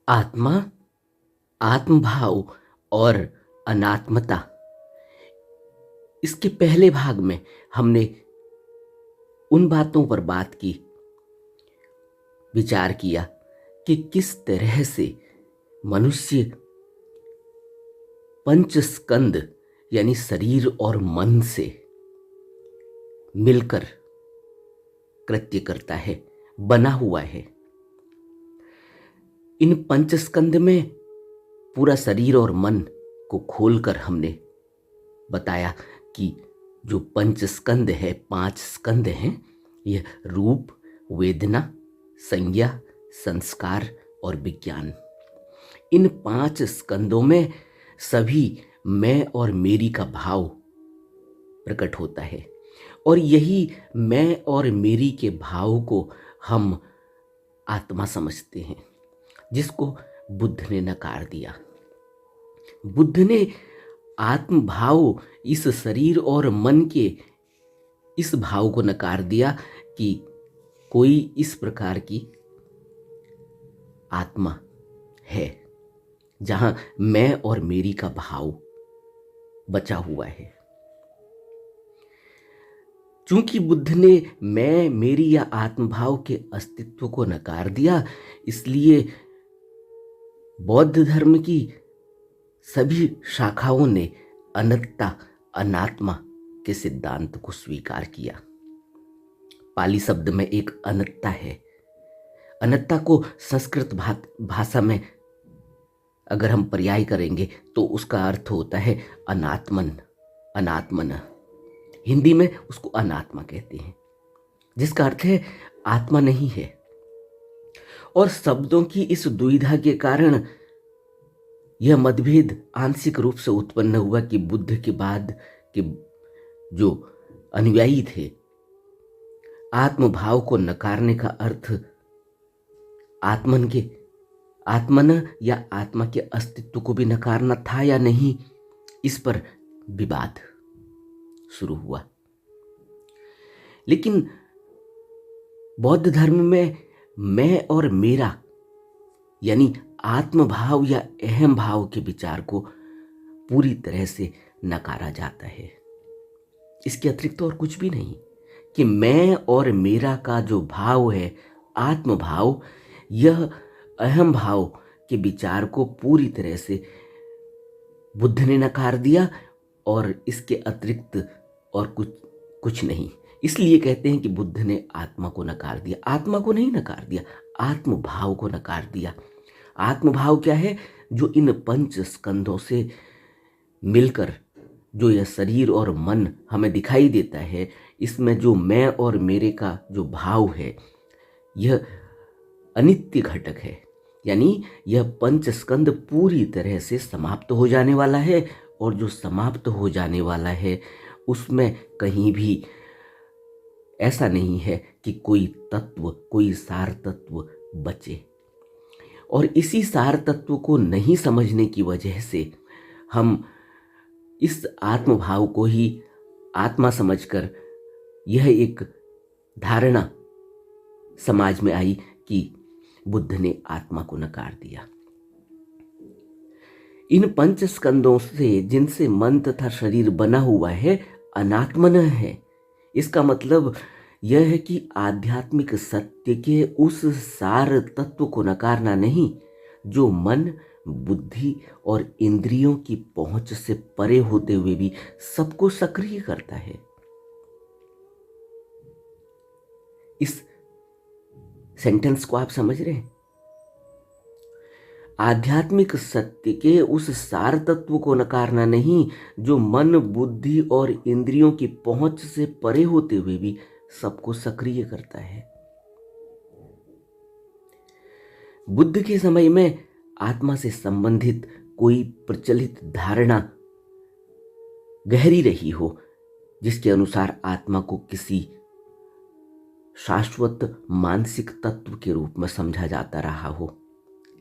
आत्मा, आत्मभाव और अनात्मता। इसके पहले भाग में हमने उन बातों पर बात की, विचार किया कि किस तरह से मनुष्य पंच स्कंद यानी शरीर और मन से मिलकर कृत्य करता है, बना हुआ है। इन पंच स्कंद में पूरा शरीर और मन को खोलकर हमने बताया कि जो पंच स्कंद है, 5 स्कंद हैं, यह रूप, वेदना, संज्ञा, संस्कार और विज्ञान। इन 5 स्कंदों में सभी मैं और मेरी का भाव प्रकट होता है और यही मैं और मेरी के भाव को हम आत्मा समझते हैं, जिसको बुद्ध ने नकार दिया। बुद्ध ने आत्म भाव, इस शरीर और मन के इस भाव को नकार दिया कि कोई इस प्रकार की आत्मा है जहां मैं और मेरी का भाव बचा हुआ है। चूंकि बुद्ध ने मैं, मेरी या आत्मभाव के अस्तित्व को नकार दिया, इसलिए बौद्ध धर्म की सभी शाखाओं ने अनत्ता, अनात्मा के सिद्धांत को स्वीकार किया। पाली शब्द में एक अनत्ता है। अनत्ता को संस्कृत भाषा में अगर हम पर्याय करेंगे तो उसका अर्थ होता है अनात्मन, अनात्मन। हिंदी में उसको अनात्मा कहते हैं, जिसका अर्थ है आत्मा नहीं है। और शब्दों की इस दुविधा के कारण यह मतभेद आंशिक रूप से उत्पन्न हुआ कि बुद्ध के बाद के जो अनुयायी थे, आत्मभाव को नकारने का अर्थ आत्मन या आत्मा के अस्तित्व को भी नकारना था या नहीं, इस पर विवाद शुरू हुआ। लेकिन बौद्ध धर्म में मैं और मेरा यानी आत्मभाव या अहम भाव के विचार को पूरी तरह से नकारा जाता है। इसके अतिरिक्त और कुछ भी नहीं, कि मैं और मेरा का जो भाव है, आत्मभाव, यह अहम भाव के विचार को पूरी तरह से बुद्ध ने नकार दिया और इसके अतिरिक्त और कुछ नहीं। इसलिए कहते हैं कि बुद्ध ने आत्मा को नकार दिया। आत्मा को नहीं नकार दिया, आत्मभाव को नकार दिया। आत्मभाव क्या है? जो इन पंच स्कंधों से मिलकर जो यह शरीर और मन हमें दिखाई देता है, इसमें जो मैं और मेरे का जो भाव है, यह अनित्य घटक है। यानी यह पंच स्कंद पूरी तरह से समाप्त हो जाने वाला है और जो समाप्त हो जाने वाला है उसमें कहीं भी ऐसा नहीं है कि कोई तत्व, कोई सार तत्व बचे। और इसी सार तत्व को नहीं समझने की वजह से हम इस आत्मभाव को ही आत्मा समझकर यह एक धारणा समाज में आई कि बुद्ध ने आत्मा को नकार दिया। इन पंच स्कंदों से जिनसे मन तथा शरीर बना हुआ है, अनात्मन है। इसका मतलब यह है कि आध्यात्मिक सत्य के उस सार तत्व को नकारना नहीं जो मन, बुद्धि और इंद्रियों की पहुंच से परे होते हुए भी सबको सक्रिय करता है। इस सेंटेंस को आप समझ रहे हैं? आध्यात्मिक सत्य के उस सार तत्व को नकारना नहीं जो मन, बुद्धि और इंद्रियों की पहुंच से परे होते हुए भी सबको सक्रिय करता है। बुद्ध के समय में आत्मा से संबंधित कोई प्रचलित धारणा गहरी रही हो, जिसके अनुसार आत्मा को किसी शाश्वत मानसिक तत्व के रूप में समझा जाता रहा हो।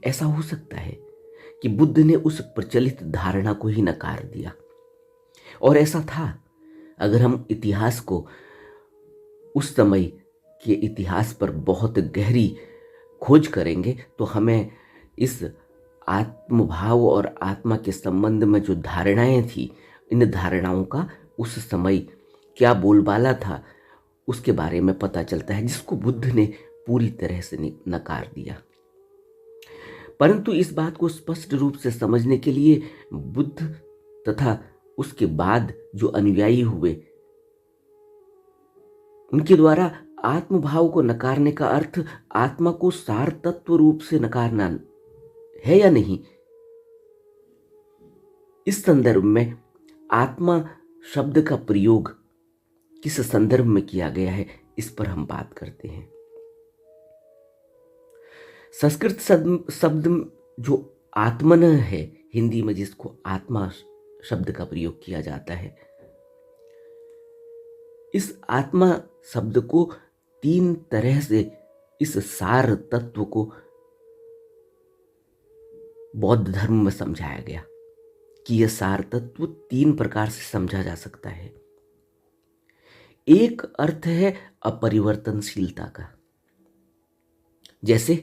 ऐसा हो सकता है कि बुद्ध ने उस प्रचलित धारणा को ही नकार दिया। और ऐसा था। अगर हम इतिहास को, उस समय के इतिहास पर बहुत गहरी खोज करेंगे तो हमें इस आत्मभाव और आत्मा के संबंध में जो धारणाएं थी, इन धारणाओं का उस समय क्या बोलबाला था उसके बारे में पता चलता है, जिसको बुद्ध ने पूरी तरह से नकार दिया। परंतु इस बात को स्पष्ट रूप से समझने के लिए बुद्ध तथा उसके बाद जो अनुयायी हुए, उनके द्वारा आत्मभाव को नकारने का अर्थ आत्मा को सार तत्व रूप से नकारना है या नहीं। इस संदर्भ में आत्मा शब्द का प्रयोग किस संदर्भ में किया गया है, इस पर हम बात करते हैं। संस्कृत शब्द जो आत्मन है, हिंदी में जिसको आत्मा शब्द का प्रयोग किया जाता है, इस आत्मा शब्द को 3 तरह से, इस सार तत्व को बौद्ध धर्म में समझाया गया कि यह सार तत्व 3 प्रकार से समझा जा सकता है। एक अर्थ है अपरिवर्तनशीलता का। जैसे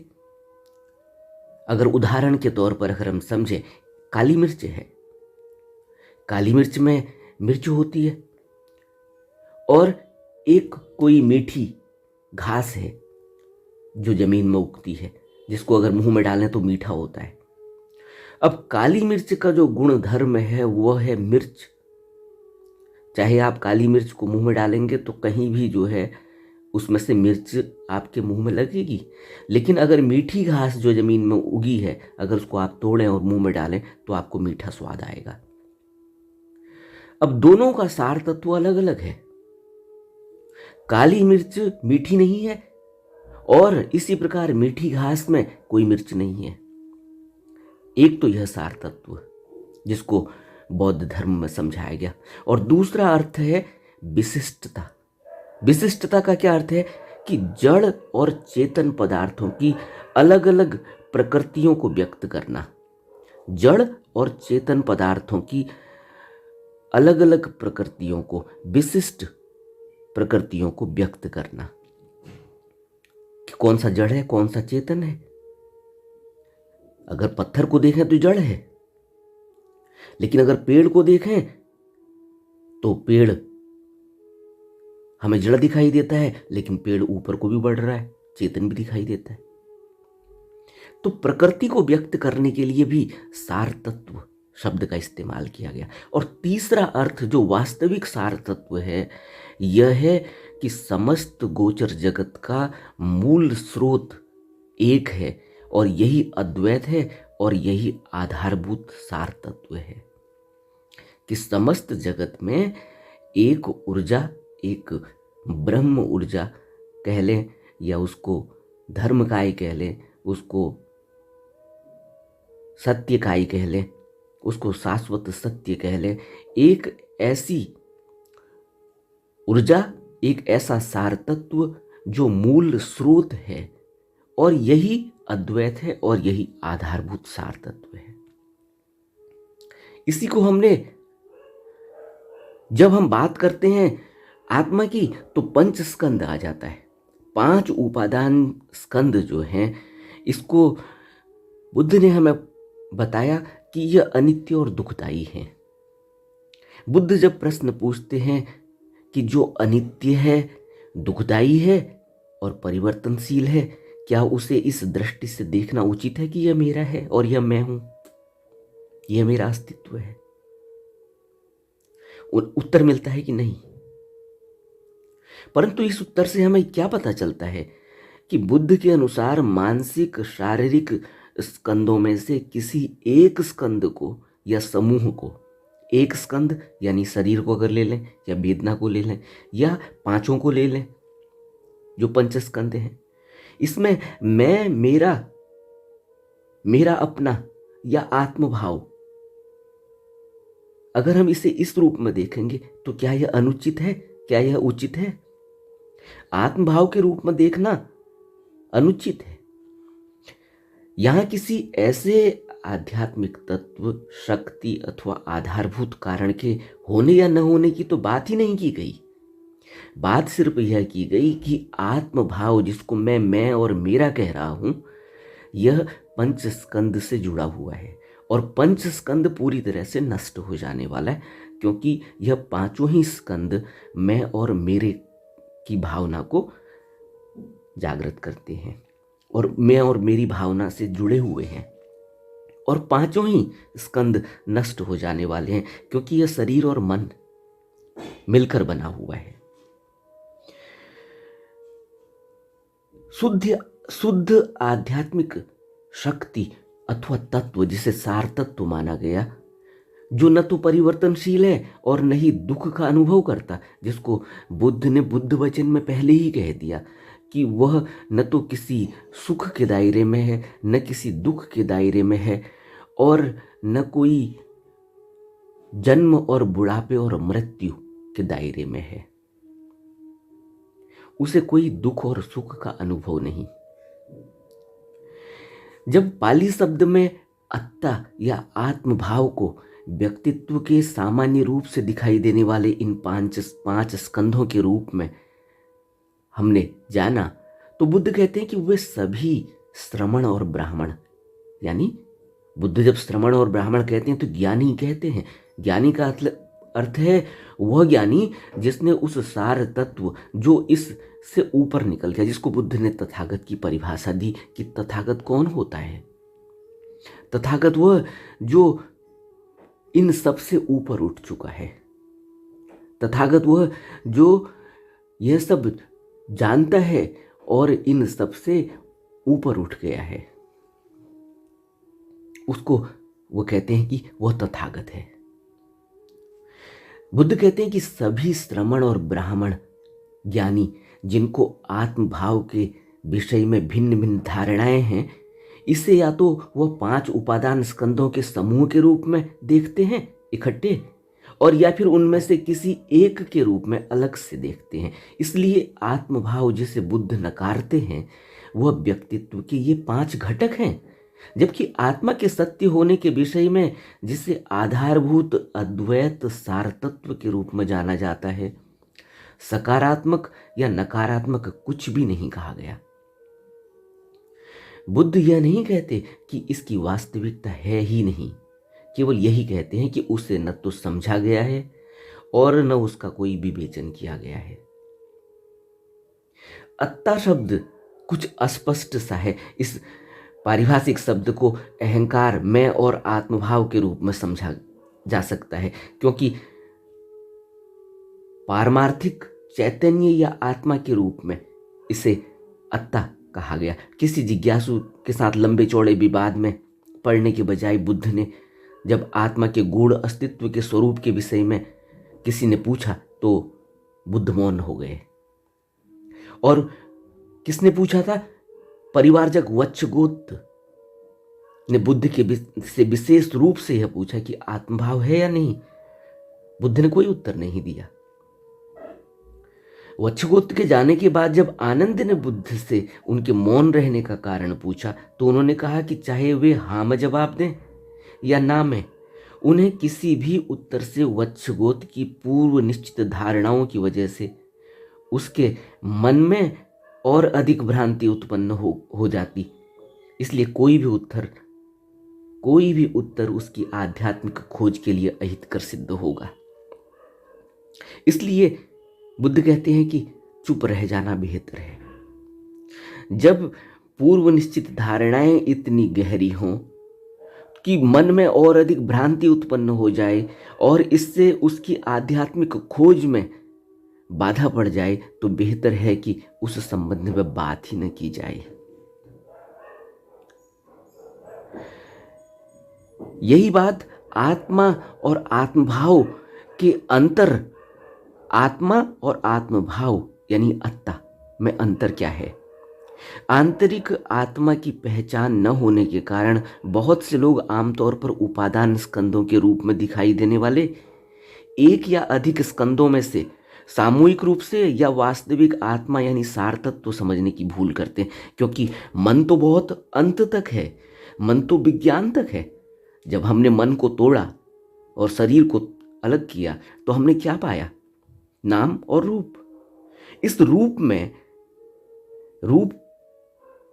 अगर उदाहरण के तौर पर अगर हम समझें, काली मिर्च है, काली मिर्च में मिर्च होती है और एक कोई मीठी घास है जो जमीन में उगती है, जिसको अगर मुंह में डालें तो मीठा होता है। अब काली मिर्च का जो गुण धर्म है वह है मिर्च। चाहे आप काली मिर्च को मुंह में डालेंगे तो कहीं भी जो है उसमें से मिर्च आपके मुंह में लगेगी, लेकिन अगर मीठी घास जो जमीन में उगी है, अगर उसको आप तोड़ें और मुंह में डालें तो आपको मीठा स्वाद आएगा। अब दोनों का सार तत्व अलग अलग है। काली मिर्च मीठी नहीं है और इसी प्रकार मीठी घास में कोई मिर्च नहीं है। एक तो यह सार तत्व जिसको बौद्ध धर्म में समझाया गया, और दूसरा अर्थ है विशिष्टता। विशिष्टता का क्या अर्थ है कि जड़ और चेतन पदार्थों की अलग अलग प्रकृतियों को व्यक्त करना। जड़ और चेतन पदार्थों की अलग अलग प्रकृतियों को, विशिष्ट प्रकृतियों को व्यक्त करना कि कौन सा जड़ है, कौन सा चेतन है। अगर पत्थर को देखें तो जड़ है, लेकिन अगर पेड़ को देखें तो पेड़ हमें जड़ दिखाई देता है, लेकिन पेड़ ऊपर को भी बढ़ रहा है, चेतन भी दिखाई देता है। तो प्रकृति को व्यक्त करने के लिए भी सार तत्व शब्द का इस्तेमाल किया गया। और तीसरा अर्थ जो वास्तविक सार तत्व है, यह है कि समस्त गोचर जगत का मूल स्रोत एक है और यही अद्वैत है और यही आधारभूत सार तत्व है कि समस्त जगत में एक ऊर्जा, एक ब्रह्म ऊर्जा कह लें या उसको धर्मकाय कह लें, उसको सत्यकाय कह लें, उसको शाश्वत सत्य कह लें, एक ऐसी ऊर्जा, एक ऐसा सार तत्व जो मूल स्रोत है और यही अद्वैत है और यही आधारभूत सार तत्व है। इसी को हमने, जब हम बात करते हैं आत्मा की, तो पंच स्कंद आ जाता है। 5 उपादान स्कंद जो हैं, इसको बुद्ध ने हमें बताया कि यह अनित्य और दुखदायी है। बुद्ध जब प्रश्न पूछते हैं कि जो अनित्य है, दुखदायी है और परिवर्तनशील है, क्या उसे इस दृष्टि से देखना उचित है कि यह मेरा है और यह मैं हूं, यह मेरा अस्तित्व है? उत्तर मिलता है कि नहीं। परंतु इस उत्तर से हमें क्या पता चलता है कि बुद्ध के अनुसार मानसिक शारीरिक स्कंदों में से किसी एक स्कंद को या समूह को, एक स्कंद यानी शरीर को अगर ले लें या वेदना को ले लें या 5 को ले लें जो पंच स्कंद हैं, इसमें मैं, मेरा अपना या आत्मभाव, अगर हम इसे इस रूप में देखेंगे तो क्या यह अनुचित है, क्या यह उचित है? आत्मभाव के रूप में देखना अनुचित है। यहां किसी ऐसे आध्यात्मिक तत्व, शक्ति अथवा आधारभूत कारण के होने या न होने की तो बात ही नहीं की गई। बात सिर्फ यह की गई कि आत्मभाव, जिसको मैं और मेरा कह रहा हूं, यह पंच स्कंद से जुड़ा हुआ है और पंच स्कंद पूरी तरह से नष्ट हो जाने वाला है, क्योंकि यह पांचों ही स्कंद मैं और मेरे की भावना को जागृत करते हैं और मैं और मेरी भावना से जुड़े हुए हैं। और पांचों ही स्कंद नष्ट हो जाने वाले हैं, क्योंकि यह शरीर और मन मिलकर बना हुआ है। शुद्ध शुद्ध आध्यात्मिक शक्ति अथवा तत्व, जिसे सार तत्व माना गया, जो न तो परिवर्तनशील है और न ही दुख का अनुभव करता, जिसको बुद्ध ने बुद्ध वचन में पहले ही कह दिया कि वह न तो किसी सुख के दायरे में है, न किसी दुख के दायरे में है, और न कोई जन्म और बुढ़ापे और मृत्यु के दायरे में है। उसे कोई दुख और सुख का अनुभव नहीं। जब पाली शब्द में अत्ता या आत्मभाव को व्यक्तित्व के सामान्य रूप से दिखाई देने वाले इन पांच स्कंधों के रूप में हमने जाना, तो बुद्ध कहते हैं कि वे सभी श्रमण और ब्राह्मण, यानी बुद्ध जब श्रमण और ब्राह्मण कहते हैं तो ज्ञानी कहते हैं। ज्ञानी का अर्थ है वह ज्ञानी जिसने उस सार तत्व जो इस से ऊपर निकल गया, जिसको बुद्ध ने तथागत की परिभाषा दी कि तथागत कौन होता है। तथागत वह जो इन सब से ऊपर उठ चुका है। तथागत वह जो यह सब जानता है और इन सब से ऊपर उठ गया है, उसको वो कहते हैं कि वह तथागत है। बुद्ध कहते हैं कि सभी श्रमण और ब्राह्मण ज्ञानी जिनको आत्मभाव के विषय में भिन्न भिन्न धारणाएं हैं, इसे या तो वह 5 उपादान स्कंदों के समूह के रूप में देखते हैं इकट्ठे, और या फिर उनमें से किसी एक के रूप में अलग से देखते हैं। इसलिए आत्मभाव जिसे बुद्ध नकारते हैं वह व्यक्तित्व के ये 5 घटक हैं, जबकि आत्मा के सत्य होने के विषय में जिसे आधारभूत अद्वैत सार तत्व के रूप में जाना जाता है, सकारात्मक या नकारात्मक कुछ भी नहीं कहा गया। बुद्ध यह नहीं कहते कि इसकी वास्तविकता है ही नहीं, केवल यही कहते हैं कि उसे न तो समझा गया है और न उसका कोई विवेचन किया गया है। अत्ता शब्द कुछ अस्पष्ट सा है। इस पारिभाषिक शब्द को अहंकार, मैं और आत्मभाव के रूप में समझा जा सकता है, क्योंकि पारमार्थिक चैतन्य या आत्मा के रूप में इसे अत्ता कहा गया। किसी जिज्ञासु के साथ लंबे चौड़े विवाद में पड़ने के बजाय बुद्ध ने जब आत्मा के गूढ़ अस्तित्व के स्वरूप के विषय में किसी ने पूछा तो बुद्ध मौन हो गए। और किसने पूछा था? परिवारजक वत्सगोत ने बुद्ध के से विशेष रूप से यह पूछा कि आत्मभाव है या नहीं। बुद्ध ने कोई उत्तर नहीं दिया। वत्सगोत के जाने के बाद जब आनंद ने बुद्ध से उनके मौन रहने का कारण पूछा तो उन्होंने कहा कि चाहे वे हाँ में जवाब दें या ना में, उन्हें किसी भी उत्तर से वत्सगोत की पूर्व निश्चित धारणाओं की वजह से उसके मन में और अधिक भ्रांति उत्पन्न हो जाती। इसलिए कोई भी उत्तर उसकी आध्यात्मिक खोज के लिए अहितकर सिद्ध होगा। इसलिए बुद्ध कहते हैं कि चुप रह जाना बेहतर है। जब पूर्व निश्चित धारणाएं इतनी गहरी हों कि मन में और अधिक भ्रांति उत्पन्न हो जाए और इससे उसकी आध्यात्मिक खोज में बाधा पड़ जाए, तो बेहतर है कि उस संबंध में बात ही न की जाए। यही बात आत्मा और आत्मभाव के अंतर, आत्मा और आत्मभाव यानी अत्ता में अंतर क्या है? आंतरिक आत्मा की पहचान न होने के कारण बहुत से लोग आमतौर पर उपादान स्कंदों के रूप में दिखाई देने वाले एक या अधिक स्कंदों में से सामूहिक रूप से या वास्तविक आत्मा यानी सार तत्व तो समझने की भूल करते हैं, क्योंकि मन तो बहुत अंत तक है, मन तो विज्ञान तक है। जब हमने मन को तोड़ा और शरीर को अलग किया तो हमने क्या पाया? नाम और रूप। इस रूप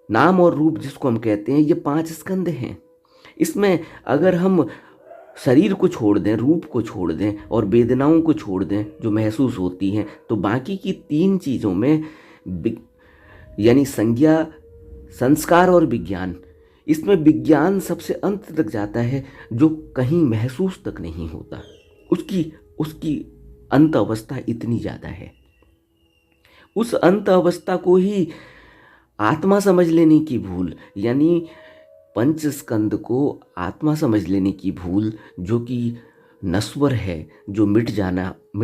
नाम और रूप जिसको हम कहते हैं, ये 5 स्कंद हैं। इसमें अगर हम शरीर को छोड़ दें, रूप को छोड़ दें और वेदनाओं को छोड़ दें जो महसूस होती हैं, तो बाकी की 3 चीज़ों में यानी संज्ञा, संस्कार और विज्ञान, इसमें विज्ञान सबसे अंत तक जाता है, जो कहीं महसूस तक नहीं होता। उसकी उसकी अंत अवस्था इतनी ज़्यादा है। उस अंत अवस्था को ही आत्मा समझ लेने की भूल, यानी पंच स्कंद को आत्मा समझ लेने की भूल, जो कि नश्वर है, जो मिट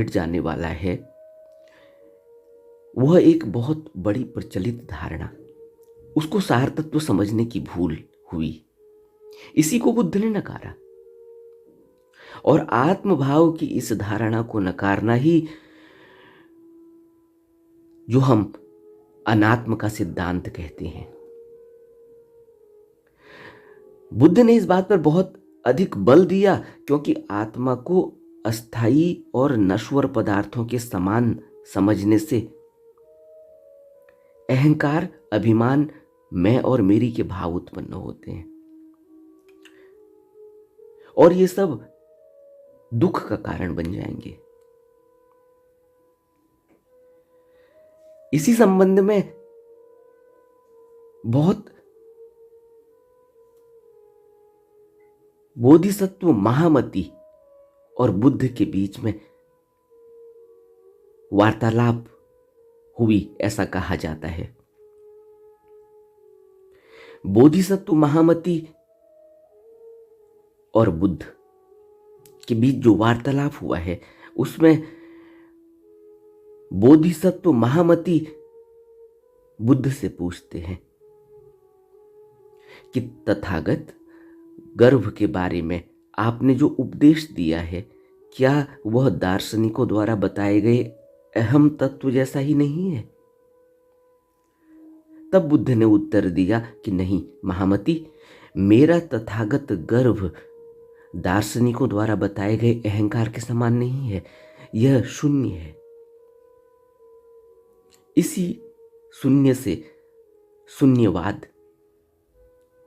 जाने वाला है, वह एक बहुत बड़ी प्रचलित धारणा, उसको सार तत्व समझने की भूल हुई। इसी को बुद्ध ने नकारा। और आत्मभाव की इस धारणा को नकारना ही जो हम अनात्म का सिद्धांत कहते हैं। बुद्ध ने इस बात पर बहुत अधिक बल दिया, क्योंकि आत्मा को अस्थायी और नश्वर पदार्थों के समान समझने से अहंकार, अभिमान, मैं और मेरी के भाव उत्पन्न होते हैं, और ये सब दुख का कारण बन जाएंगे। इसी संबंध में बहुत बोधिसत्व महामति और बुद्ध के बीच में वार्तालाप हुई, ऐसा कहा जाता है। बोधिसत्व महामति और बुद्ध के बीच जो वार्तालाप हुआ है, उसमें बोधिसत्व महामति बुद्ध से पूछते हैं कि तथागत, गर्भ के बारे में आपने जो उपदेश दिया है, क्या वह दार्शनिकों द्वारा बताए गए अहम तत्व जैसा ही नहीं है? तब बुद्ध ने उत्तर दिया कि नहीं महामति, मेरा तथागत गर्भ दार्शनिकों द्वारा बताए गए अहंकार के समान नहीं है, यह शून्य है। इसी शून्य से शून्यवाद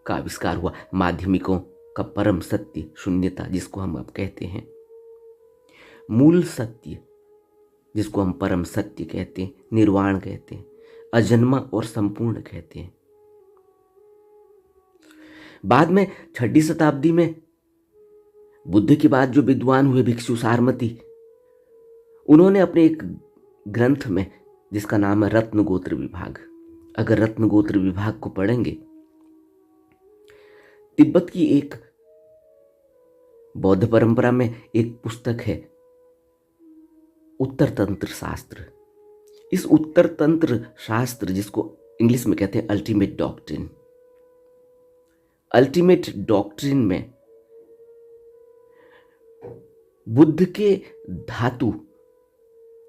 का आविष्कार हुआ। माध्यमिकों का परम सत्य शून्यता, जिसको हम अब कहते हैं, मूल सत्य जिसको हम परम सत्य कहते हैं, निर्वाण कहते हैं, अजन्मा और संपूर्ण कहते हैं। बाद में 6वीं शताब्दी में बुद्ध के बाद जो विद्वान हुए भिक्षु सारमती, उन्होंने अपने एक ग्रंथ में, जिसका नाम है रत्नगोत्र विभाग, अगर रत्नगोत्र विभाग को पढ़ेंगे, तिब्बत की एक बौद्ध परंपरा में एक पुस्तक है उत्तर तंत्र शास्त्र। इस उत्तर तंत्र शास्त्र, जिसको इंग्लिश में कहते हैं अल्टीमेट डॉक्ट्रिन, अल्टीमेट डॉक्ट्रिन में बुद्ध के धातु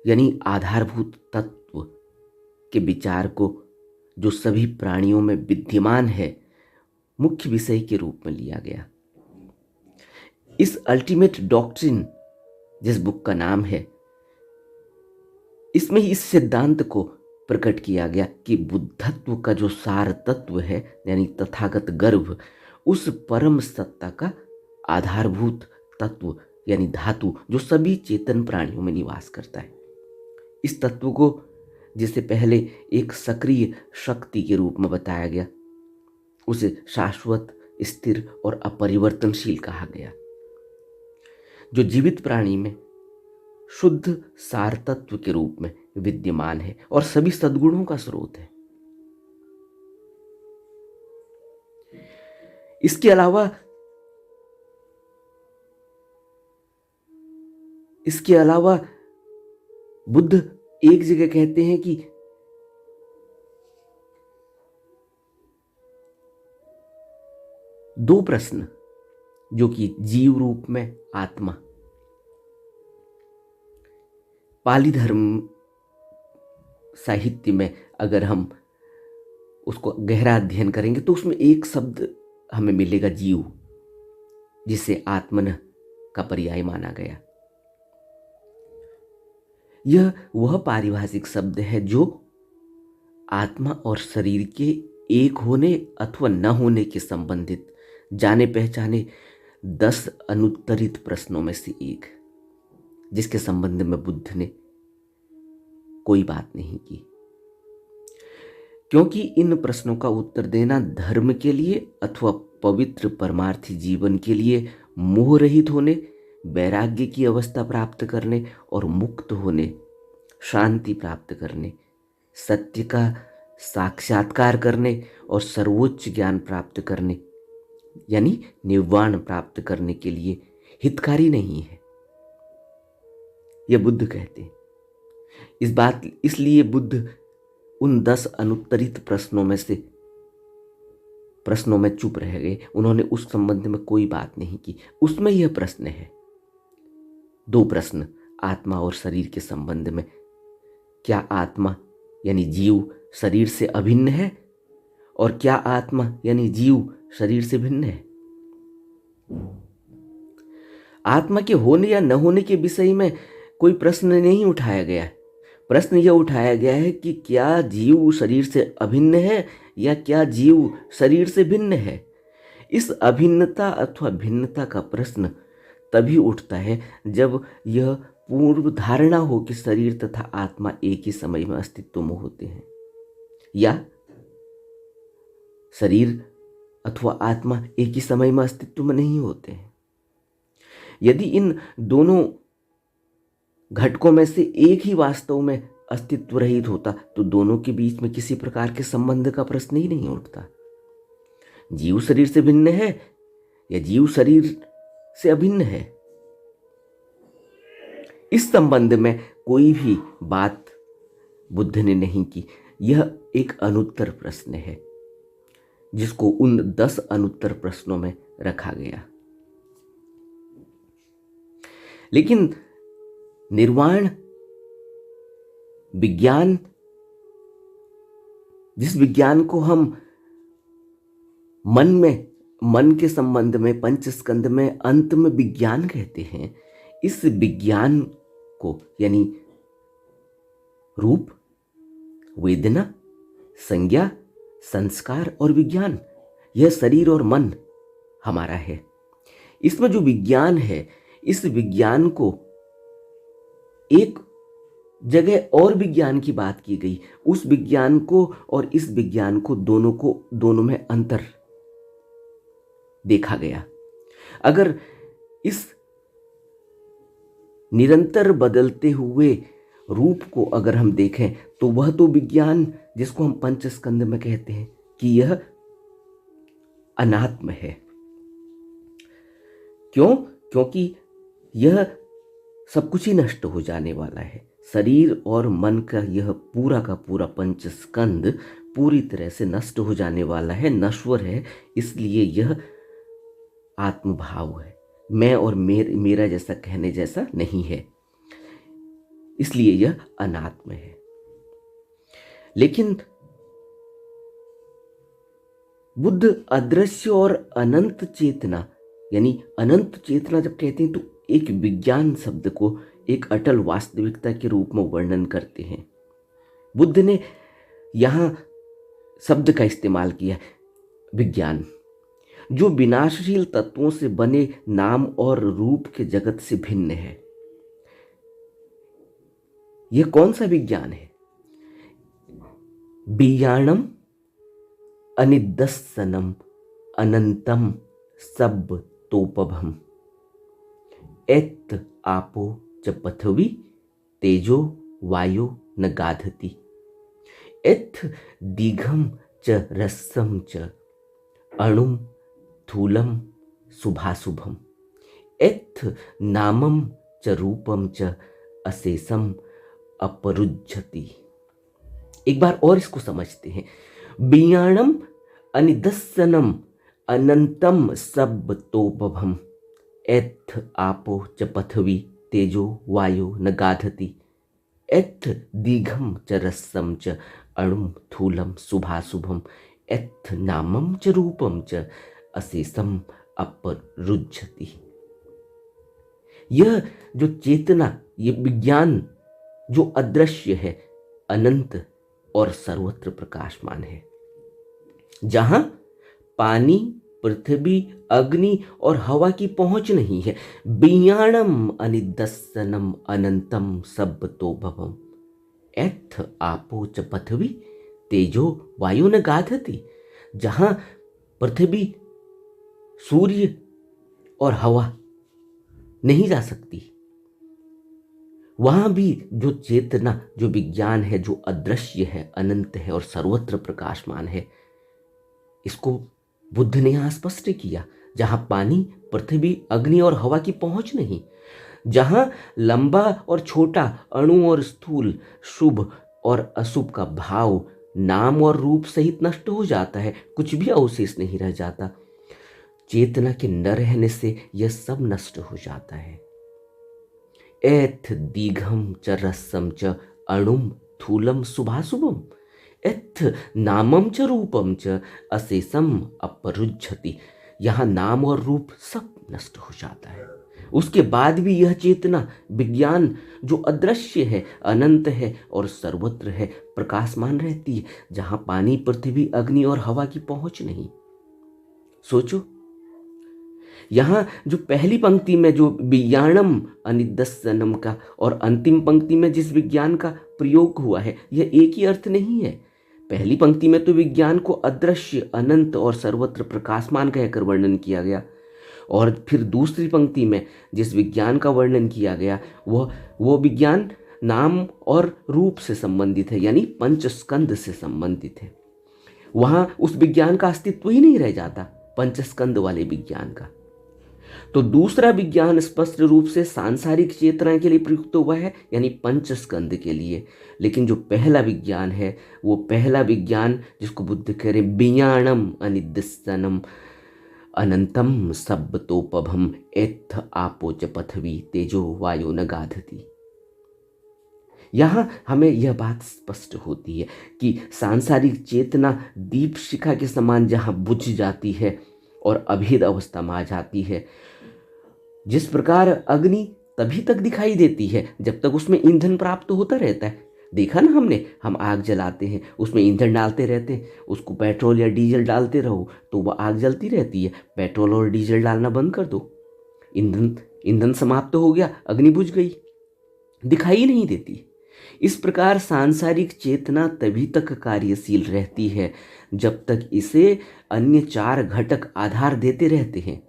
यानी आधारभूत तत्व के विचार को, जो सभी प्राणियों में विद्यमान है, मुख्य विषय के रूप में लिया गया। इस अल्टीमेट डॉक्ट्रिन, जिस बुक का नाम है, इसमें इस सिद्धांत को प्रकट किया गया कि बुद्धत्व का जो सार तत्व है, यानी तथागत गर्भ, उस परम सत्ता का आधारभूत तत्व यानी धातु, जो सभी चेतन प्राणियों में निवास करता है, इस तत्व को, जिसे पहले एक सक्रिय शक्ति के रूप में बताया गया, उसे शाश्वत, स्थिर और अपरिवर्तनशील कहा गया, जो जीवित प्राणी में शुद्ध सार तत्व के रूप में विद्यमान है और सभी सद्गुणों का स्रोत है। इसके अलावा बुद्ध एक जगह कहते हैं कि दो प्रश्न, जो कि जीव रूप में आत्मा, पाली धर्म साहित्य में अगर हम उसको गहरा अध्ययन करेंगे तो उसमें एक शब्द हमें मिलेगा, जीव, जिसे आत्मन का पर्याय माना गया। यह वह पारिभाषिक शब्द है जो आत्मा और शरीर के एक होने अथवा न होने के संबंधित जाने पहचाने 10 अनुत्तरित प्रश्नों में से एक, जिसके संबंध में बुद्ध ने कोई बात नहीं की, क्योंकि इन प्रश्नों का उत्तर देना धर्म के लिए अथवा पवित्र परमार्थी जीवन के लिए मोह रहित होने, वैराग्य की अवस्था प्राप्त करने और मुक्त होने, शांति प्राप्त करने, सत्य का साक्षात्कार करने और सर्वोच्च ज्ञान प्राप्त करने यानी निर्वाण प्राप्त करने के लिए हितकारी नहीं है, यह बुद्ध कहते हैं। इसलिए बुद्ध उन 10 अनुत्तरित प्रश्नों में चुप रह गए। उन्होंने उस संबंध में कोई बात नहीं की। उसमें यह प्रश्न है, 2 प्रश्न आत्मा और शरीर के संबंध में। क्या आत्मा यानी जीव शरीर से अभिन्न है, और क्या आत्मा यानी जीव शरीर से भिन्न है? आत्मा के होने या न होने के विषय में कोई प्रश्न नहीं उठाया गया है। प्रश्न यह उठाया गया है कि क्या जीव शरीर से अभिन्न है या क्या जीव शरीर से भिन्न है। इस अभिन्नता अथवा भिन्नता का प्रश्न तभी उठता है जब यह पूर्व धारणा हो कि शरीर तथा आत्मा एक ही समय में अस्तित्व में होते हैं, या शरीर अथवा आत्मा एक ही समय में अस्तित्व में नहीं होते हैं। यदि इन दोनों घटकों में से एक ही वास्तव में अस्तित्व रहित होता तो दोनों के बीच में किसी प्रकार के संबंध का प्रश्न ही नहीं उठता। जीव शरीर से भिन्न है या जीव शरीर से अभिन्न है, इस संबंध में कोई भी बात बुद्ध ने नहीं की। यह एक अनुत्तर प्रश्न है जिसको उन 10 अनुत्तर प्रश्नों में रखा गया। लेकिन निर्वाण विज्ञान, जिस विज्ञान को हम मन के संबंध में पंचस्कंद में अंत में विज्ञान कहते हैं, इस विज्ञान को यानी रूप, वेदना, संज्ञा, संस्कार और विज्ञान, यह शरीर और मन हमारा है। इसमें जो विज्ञान है, इस विज्ञान को एक जगह और विज्ञान की बात की गई। उस विज्ञान को और इस विज्ञान को दोनों में अंतर देखा गया। अगर इस निरंतर बदलते हुए रूप को अगर हम देखें तो वह तो विज्ञान जिसको हम पंचस्कंद में कहते हैं कि यह अनात्म है। क्योंकि यह सब कुछ ही नष्ट हो जाने वाला है। शरीर और मन का यह पूरा का पूरा पंचस्कंद पूरी तरह से नष्ट हो जाने वाला है, नश्वर है। इसलिए यह आत्मभाव है, मैं और मेरा जैसा कहने जैसा नहीं है, इसलिए यह अनात्म है। लेकिन बुद्ध अदृश्य और अनंत चेतना यानी अनंत चेतना जब कहते हैं तो एक विज्ञान शब्द को एक अटल वास्तविकता के रूप में वर्णन करते हैं। बुद्ध ने यहां शब्द का इस्तेमाल किया विज्ञान, जो विनाशशील तत्वों से बने नाम और रूप के जगत से भिन्न है। यह कौन सा विज्ञान है? बियाणम अनिदस्सनम अनंतम सब तोपभम एत आपो च पृथ्वी तेजो वायो न गाधति एथ दीघम च रस्सम च अणुम थूलम शुभाशुभम एथ नामम च रूपम च अशेषम अपरुज्झति। एक बार और इसको समझते हैं। बियाणम अनिदस्सनम अनंतम सब तोपभम एथ आपो च पृथ्वी तेजो वायो न गाधति एथ दीघम च रस्सम च अणुम थूलम शुभाशुभम एथ नामम च रूपम च अशेषम अपरुज्झति। यह जो चेतना, ये विज्ञान जो अदृश्य है, अनंत और सर्वत्र प्रकाशमान है, जहां पानी, पृथ्वी, अग्नि और हवा की पहुंच नहीं है। बियाणम अनिदस्सनम अनंतम सब तो भवम एथ आपो च पृथ्वी तेजो वायु न गाधती। जहां पृथ्वी, सूर्य और हवा नहीं जा सकती, वहां भी जो चेतना, जो विज्ञान है, जो अदृश्य है, अनंत है और सर्वत्र प्रकाशमान है, इसको बुद्ध ने यहां स्पष्ट किया। जहां पानी, पृथ्वी, अग्नि और हवा की पहुंच नहीं, जहां लंबा और छोटा, अणु और स्थूल, शुभ और अशुभ का भाव नाम और रूप सहित नष्ट हो जाता है, कुछ भी अवशेष नहीं रह जाता। चेतना के न रहने से यह सब नष्ट हो जाता है। एथ दीघम च रसम च अणुम थूलम शुभाशुभम एथ नामम च रूपम च अशेषम अपरुज्झति। यहाँ नाम और रूप सब नष्ट हो जाता है, उसके बाद भी यह चेतना, विज्ञान जो अदृश्य है, अनंत है और सर्वत्र है, प्रकाशमान रहती है, जहां पानी, पृथ्वी, अग्नि और हवा की पहुंच नहीं। सोचो, यहाँ जो पहली पंक्ति में जो विज्ञानम अनिदस्सनम का और अंतिम पंक्ति में जिस विज्ञान का प्रयोग हुआ है, यह एक ही अर्थ नहीं है। पहली पंक्ति में तो विज्ञान को अदृश्य, अनंत और सर्वत्र प्रकाशमान कहकर वर्णन किया गया, और फिर दूसरी पंक्ति में जिस विज्ञान का वर्णन किया गया वो विज्ञान नाम और रूप से संबंधित है, यानी पंचस्कंद से संबंधित है। वहां उस विज्ञान का अस्तित्व ही नहीं रह जाता, पंचस्कंद वाले विज्ञान का। तो दूसरा विज्ञान स्पष्ट रूप से सांसारिक चेतना के लिए प्रयुक्त हुआ है, यानी पंचस्कंद के लिए। लेकिन जो पहला विज्ञान है, वो पहला विज्ञान जिसको बुद्ध कह रहे बियाणम अनिदस्सनम अनंतम सब्बतोपभम एथ आपो च पृथ्वी तेजो वायु न गाधती। यहाँ हमें यह बात स्पष्ट होती है कि सांसारिक चेतना दीप शिखा के समान जहाँ बुझ जाती है और अभेद अवस्था में आ जाती है, जिस प्रकार अग्नि तभी तक दिखाई देती है जब तक उसमें ईंधन प्राप्त होता रहता है। देखा ना हमने, हम आग जलाते हैं, उसमें ईंधन डालते रहते हैं, उसको पेट्रोल या डीजल डालते रहो तो वह आग जलती रहती है। पेट्रोल और डीजल डालना बंद कर दो, ईंधन समाप्त हो गया, अग्नि बुझ गई, दिखाई नहीं देती। इस प्रकार सांसारिक चेतना तभी तक कार्यशील रहती है जब तक इसे अन्य चार घटक आधार देते रहते हैं।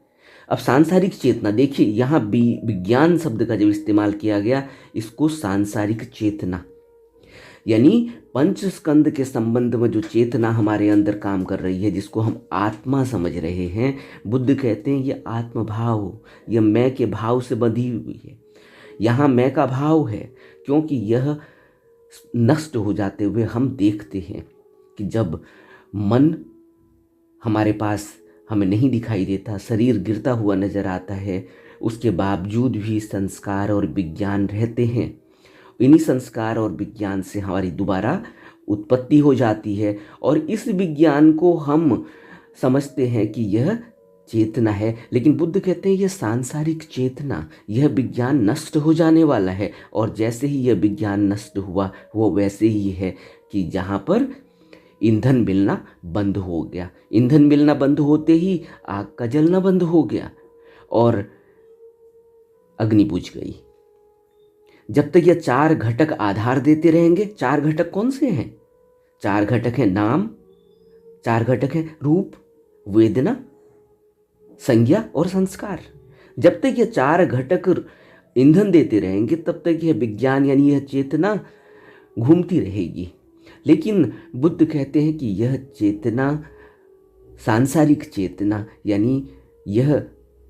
अब सांसारिक चेतना देखिए, यहाँ विज्ञान शब्द का जब इस्तेमाल किया गया, इसको सांसारिक चेतना यानी पंचस्कंद के संबंध में जो चेतना हमारे अंदर काम कर रही है, जिसको हम आत्मा समझ रहे हैं, बुद्ध कहते हैं ये आत्मभाव, यह मैं के भाव से बंधी हुई है। यहाँ मैं का भाव है, क्योंकि यह नष्ट हो जाते हुए हम देखते हैं कि जब मन हमारे पास हमें नहीं दिखाई देता, शरीर गिरता हुआ नजर आता है, उसके बावजूद भी संस्कार और विज्ञान रहते हैं। इन्हीं संस्कार और विज्ञान से हमारी दोबारा उत्पत्ति हो जाती है, और इस विज्ञान को हम समझते हैं कि यह चेतना है। लेकिन बुद्ध कहते हैं यह सांसारिक चेतना, यह विज्ञान नष्ट हो जाने वाला है, और जैसे ही यह विज्ञान नष्ट हुआ वो वैसे ही है कि जहाँ पर ईंधन मिलना बंद हो गया, ईंधन मिलना बंद होते ही आग का जलना बंद हो गया और अग्नि बुझ गई। जब तक यह चार घटक आधार देते रहेंगे, चार घटक कौन से हैं? चार घटक हैं नाम, चार घटक हैं रूप, वेदना, संज्ञा और संस्कार। जब तक ये चार घटक ईंधन देते रहेंगे तब तक यह विज्ञान यानी यह चेतना घूमती रहेगी। लेकिन बुद्ध कहते हैं कि यह चेतना, सांसारिक चेतना यानी यह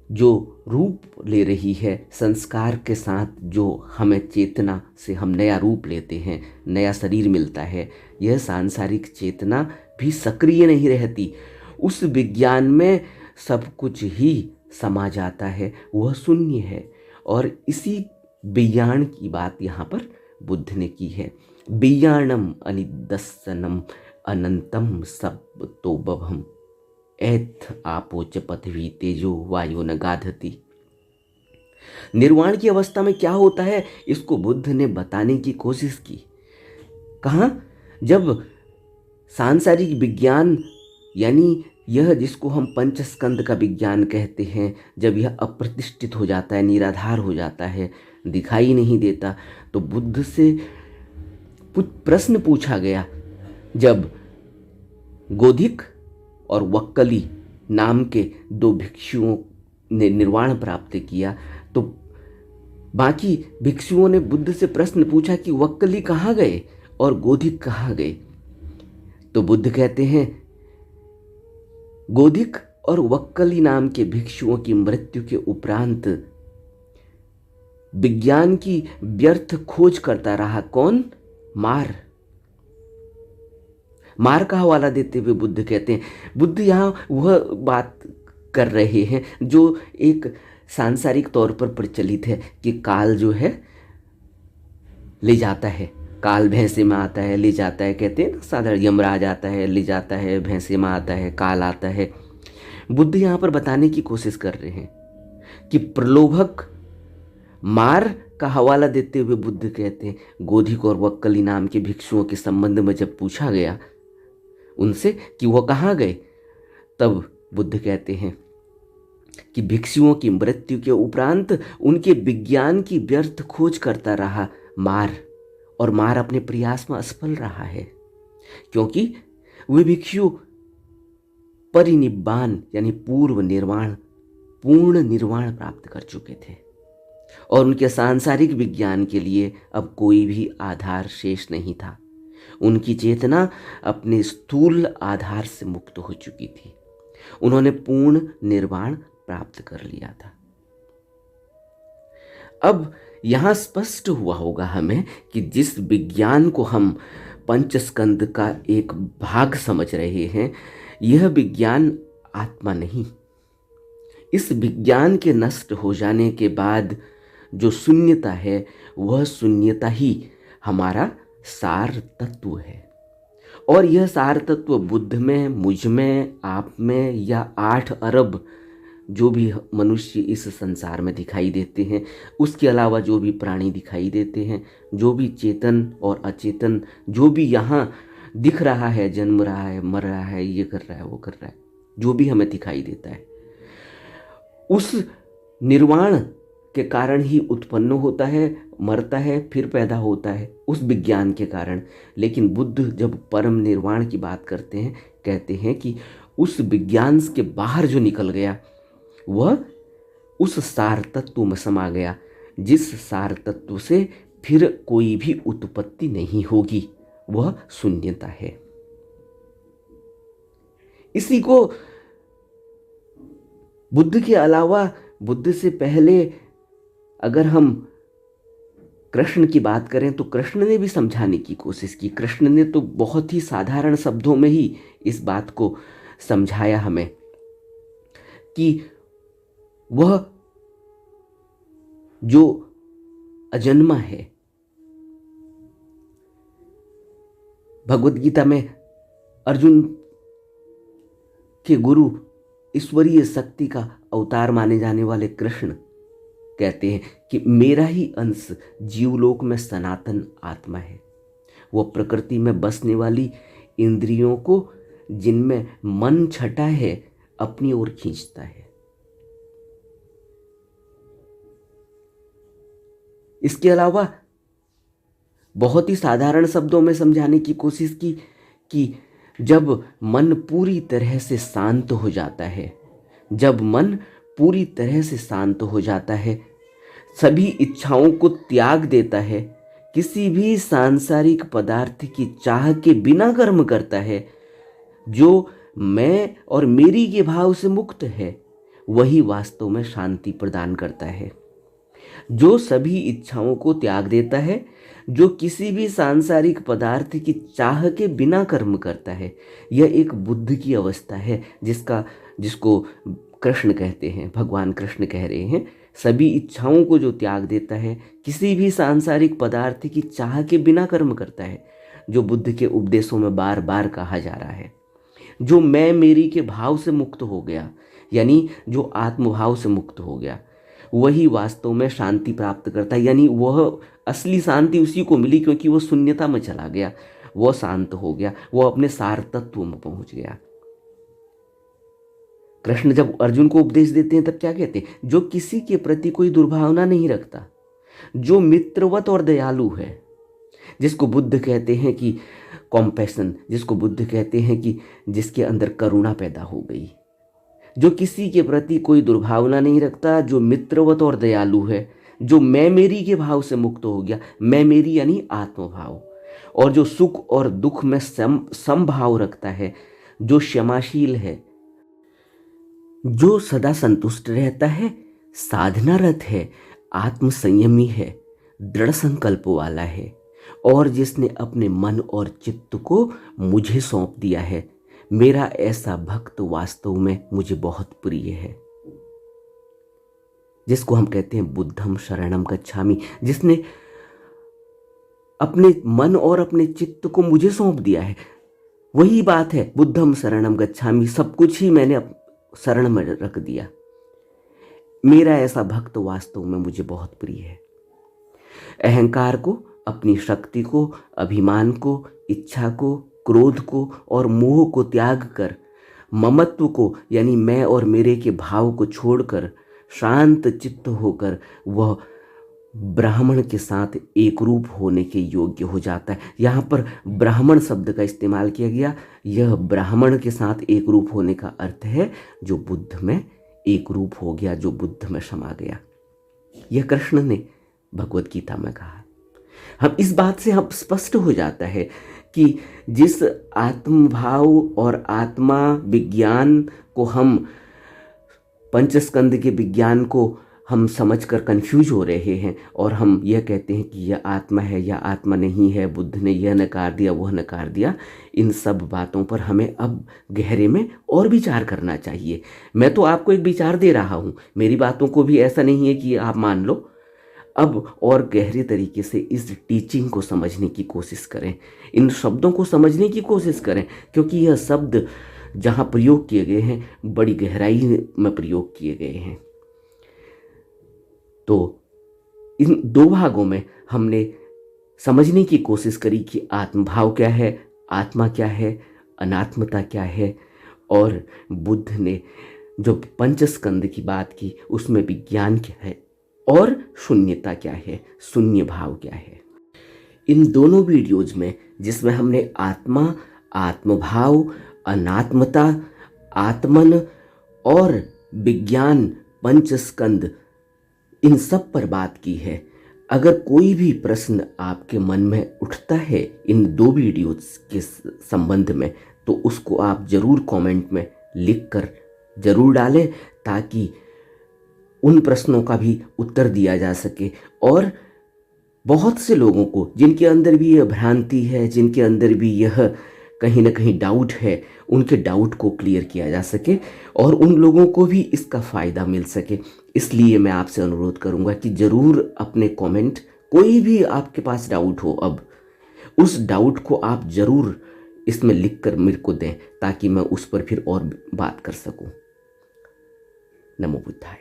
जो रूप ले रही है संस्कार के साथ, जो हमें चेतना से हम नया रूप लेते हैं, नया शरीर मिलता है, यह सांसारिक चेतना भी सक्रिय नहीं रहती। उस विज्ञान में सब कुछ ही समा जाता है, वह शून्य है। और इसी विज्ञान की बात यहाँ पर बुद्ध ने की है। विज्ञानम अनिदस्सनम अनंतम सब्बतोपभम एथ आपो च पृथ्वी तेजो वायु न गाधती। निर्वाण की अवस्था में क्या होता है इसको बुद्ध ने बताने की कोशिश की। कहाँ? जब सांसारिक विज्ञान यानी यह जिसको हम पंचस्कंद का विज्ञान कहते हैं, जब यह अप्रतिष्ठित हो जाता है, निराधार हो जाता है, दिखाई नहीं देता, तो बुद्ध से प्रश्न पूछा गया। जब गोधिक और वक्कली नाम के दो भिक्षुओं ने निर्वाण प्राप्त किया, तो बाकी भिक्षुओं ने बुद्ध से प्रश्न पूछा कि वक्कली कहाँ गए और गोधिक कहाँ गए। तो बुद्ध कहते हैं, गोधिक और वक्कली नाम के भिक्षुओं की मृत्यु के उपरांत विज्ञान की व्यर्थ खोज करता रहा कौन? मार। मार का हवाला देते हुए बुद्ध कहते हैं, बुद्ध यहाँ वह बात कर रहे हैं जो एक सांसारिक तौर पर प्रचलित है कि काल जो है ले जाता है, काल भैंसे में आता है ले जाता है, कहते हैं ना, साधारण यमराज आता है ले जाता है, भैंसे में आता है, काल आता है। बुद्ध यहाँ पर बताने की कोशिश कर रहे हैं कि प्रलोभक मार का हवाला देते हुए बुद्ध कहते हैं, गोधिक और वक्कली नाम के भिक्षुओं के संबंध में जब पूछा गया उनसे कि वह कहाँ गए, तब बुद्ध कहते हैं कि भिक्षुओं की मृत्यु के उपरांत उनके विज्ञान की व्यर्थ खोज करता रहा मार, और मार अपने प्रयास में असफल रहा है, क्योंकि वे भिक्षु परिनिब्बान यानी पूर्ण निर्वाण प्राप्त कर चुके थे, और उनके सांसारिक विज्ञान के लिए अब कोई भी आधार शेष नहीं था। उनकी चेतना अपने स्थूल आधार से मुक्त हो चुकी थी, उन्होंने पूर्ण निर्वाण प्राप्त कर लिया था। अब यहां स्पष्ट हुआ होगा हमें कि जिस विज्ञान को हम पंचस्कंद का एक भाग समझ रहे हैं, यह विज्ञान आत्मा नहीं। इस विज्ञान के नष्ट हो जाने के बाद जो शून्यता है, वह शून्यता ही हमारा सार तत्व है। और यह सार तत्व बुद्ध में, मुझ में, आप में, या 8 अरब जो भी मनुष्य इस संसार में दिखाई देते हैं, उसके अलावा जो भी प्राणी दिखाई देते हैं, जो भी चेतन और अचेतन जो भी यहाँ दिख रहा है, जन्म रहा है, मर रहा है, ये कर रहा है, वो कर रहा है, जो भी हमें दिखाई देता है, उस निर्वाण के कारण ही उत्पन्न होता है, मरता है, फिर पैदा होता है, उस विज्ञान के कारण। लेकिन बुद्ध जब परम निर्वाण की बात करते हैं, कहते हैं कि उस विज्ञान के बाहर जो निकल गया, वह उस सार तत्व में समा गया, जिस सार तत्व से फिर कोई भी उत्पत्ति नहीं होगी, वह शून्यता है। इसी को बुद्ध के अलावा, बुद्ध से पहले अगर हम कृष्ण की बात करें तो कृष्ण ने भी समझाने की कोशिश की। कृष्ण ने तो बहुत ही साधारण शब्दों में ही इस बात को समझाया हमें कि वह जो अजन्मा है, भगवद गीता में अर्जुन के गुरु, ईश्वरीय शक्ति का अवतार माने जाने वाले कृष्ण कहते हैं कि मेरा ही अंश जीवलोक में सनातन आत्मा है। वह प्रकृति में बसने वाली इंद्रियों को, जिनमें मन छटा है, अपनी ओर खींचता है। इसके अलावा बहुत ही साधारण शब्दों में समझाने की कोशिश की कि जब मन पूरी तरह से शांत हो जाता है, जब मन पूरी तरह से शांत हो जाता है, सभी इच्छाओं को त्याग देता है, किसी भी सांसारिक पदार्थ की चाह के बिना कर्म करता है, जो मैं और मेरी के भाव से मुक्त है, वही वास्तव में शांति प्रदान करता है। जो सभी इच्छाओं को त्याग देता है, जो किसी भी सांसारिक पदार्थ की चाह के बिना कर्म करता है, यह एक बुद्ध की अवस्था है, जिसको कृष्ण कहते हैं, भगवान कृष्ण कह रहे हैं। सभी इच्छाओं को जो त्याग देता है, किसी भी सांसारिक पदार्थ की चाह के बिना कर्म करता है, जो बुद्ध के उपदेशों में बार बार कहा जा रहा है, जो मैं मेरी के भाव से मुक्त हो गया, यानी जो आत्मभाव से मुक्त हो गया, वही वास्तव में शांति प्राप्त करता है। यानी वह असली शांति उसी को मिली, क्योंकि वह शून्यता में चला गया, वह शांत हो गया, वह अपने सार तत्व में पहुंच गया। कृष्ण जब अर्जुन को उपदेश देते हैं तब क्या कहते हैं? जो किसी के प्रति कोई दुर्भावना नहीं रखता, जो मित्रवत और दयालु है, जिसको बुद्ध कहते हैं कि कॉम्पैशन, जिसको बुद्ध कहते हैं कि जिसके अंदर करुणा पैदा हो गई, जो किसी के प्रति कोई दुर्भावना नहीं रखता, जो मित्रवत और दयालु है, जो मैं मेरी के भाव से मुक्त हो गया, मैं मेरी यानी आत्मभाव, और जो सुख और दुख में समभाव रखता है, जो क्षमाशील है, जो सदा संतुष्ट रहता है, साधनारत है, आत्मसंयमी है, दृढ़ संकल्प वाला है, और जिसने अपने मन और चित्त को मुझे सौंप दिया है, मेरा ऐसा भक्त वास्तव में मुझे बहुत प्रिय है। जिसको हम कहते हैं बुद्धम शरणम गच्छामि, जिसने अपने मन और अपने चित्त को मुझे सौंप दिया है। वही बात है, बुद्धम शरणम गच्छामि, सब कुछ ही मैंने शरण में रख दिया। मेरा ऐसा भक्त वास्तव में मुझे बहुत प्रिय है। अहंकार को, अपनी शक्ति को, अभिमान को, इच्छा को, क्रोध को और मोह को त्याग कर, ममत्व को यानी मैं और मेरे के भाव को छोड़कर शांत चित्त होकर वह ब्राह्मण के साथ एक रूप होने के योग्य हो जाता है। यहाँ पर ब्राह्मण शब्द का इस्तेमाल किया गया। यह ब्राह्मण के साथ एक रूप होने का अर्थ है जो बुद्ध में एक रूप हो गया, जो बुद्ध में समा गया। यह कृष्ण ने भगवत गीता में कहा। हम इस बात से हम स्पष्ट हो जाता है कि जिस आत्मभाव और आत्मा विज्ञान को हम पंचस्कंद के विज्ञान को हम समझकर कंफ्यूज हो रहे हैं और हम यह कहते हैं कि यह आत्मा है या आत्मा नहीं है, बुद्ध ने यह नकार दिया, वह नकार दिया, इन सब बातों पर हमें अब गहरे में और विचार करना चाहिए। मैं तो आपको एक विचार दे रहा हूँ, मेरी बातों को भी ऐसा नहीं है कि आप मान लो। अब और गहरे तरीके से इस टीचिंग को समझने की कोशिश करें, इन शब्दों को समझने की कोशिश करें, क्योंकि यह शब्द जहाँ प्रयोग किए गए हैं बड़ी गहराई में प्रयोग किए गए हैं। तो इन दो भागों में हमने समझने की कोशिश करी कि आत्मभाव क्या है, आत्मा क्या है, अनात्मता क्या है, और बुद्ध ने जो पंचस्कंद की बात की उसमें विज्ञान क्या है और शून्यता क्या है, शून्य भाव क्या है। इन दोनों वीडियोज में जिसमें हमने आत्मा, आत्मभाव, अनात्मता, आत्मन और विज्ञान, पंचस्कंद, इन सब पर बात की है। अगर कोई भी प्रश्न आपके मन में उठता है इन दो वीडियोस के संबंध में तो उसको आप ज़रूर कमेंट में लिख कर ज़रूर डालें, ताकि उन प्रश्नों का भी उत्तर दिया जा सके और बहुत से लोगों को जिनके अंदर भी यह भ्रांति है, जिनके अंदर भी यह कहीं ना कहीं डाउट है, उनके डाउट को क्लियर किया जा सके और उन लोगों को भी इसका फ़ायदा मिल सके। इसलिए मैं आपसे अनुरोध करूंगा कि ज़रूर अपने कमेंट, कोई भी आपके पास डाउट हो, अब उस डाउट को आप ज़रूर इसमें लिख कर मेरे को दें, ताकि मैं उस पर फिर और बात कर सकूं। नमो बुद्धाय।